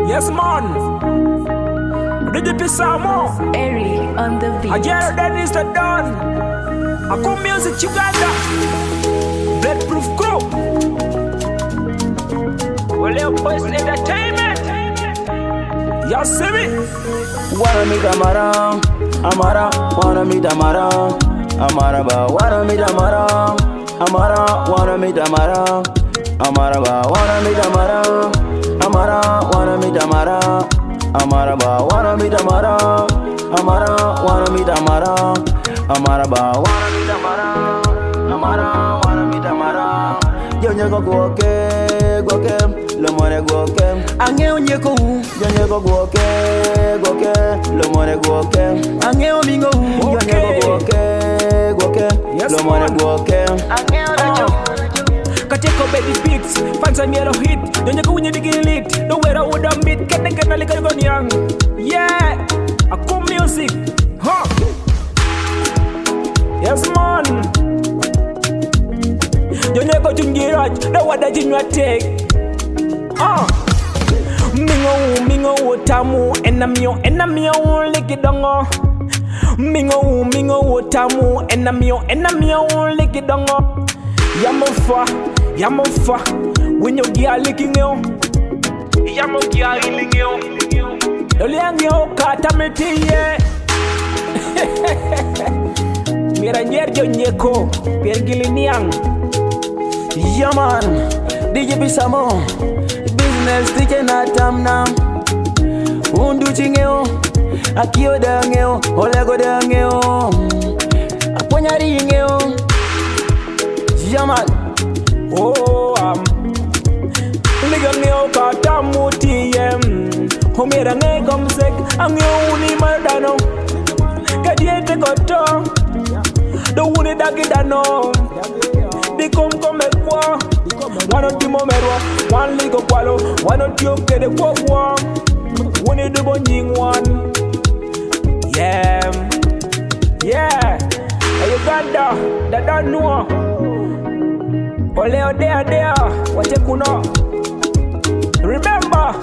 Yes, man. DPG Samo. Airy on the beat. Again, Denis Dadon. Kumam music Uganda. Bulletproof crew. Well, your voice entertainment. You see me? Wanna meet Amara, Amara, wanna meet Amara, Amara ba, wanna meet Amara, Amara, wanna meet Amara, Amara ba, wanna meet Amara, Amara, wanna meet Amara, Amara ba, wanna meet Amara, Amara, wanna meet Amara, Amara ba, wanna meet Amara, Amara, wanna meet Amara. Yo nyeko goke, le more goke. Ange nyeko yo nyeko goke, le more goke. Ange mingo yo nyeko goke, le more goke. Kacheko baby beats, fans and yellow hit. Don't you go when you dig it? Don't wear a wood and beat. Get a little gun young. Yeah, Kumam music. Huh? Yes, man. Don't you go to Giraj? No what that you take. Mingo tamu enamio liki dongo. Mingo tamu enamio liki dongo. Yamofa, when you get licking you. Yamokia healing you. Doliangio katamiti ye. Miranyer Jonyeko, Piergiliniang. Yaman, DPG Samo, business teacher na tamnam. Undu chingeo, akio dangeo, olego dangeo, aponyari ingeo. Yaman, Ligangeo katamuti yem. Homera ngegomsek, angeo uni mardano. Kadiete koto, do uni dagidano. Di come kwa, wano timo merwa, wan ligo kwalo, wano tiyo kede kwa. Uni dubo nying one. Yeah. Uganda, Dadon nuo. Oleo dea, wache kuno. Remember,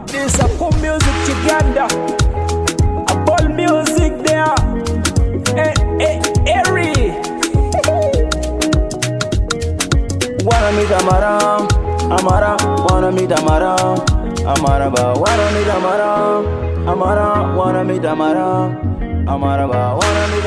this is a Kumam music Uganda. A ball music there. Airy. wanna meet Amara, Amara, wanna meet Amara, Amara ba, wanna meet Amara, Amara, wanna meet Amara, Amara ba, wanna meet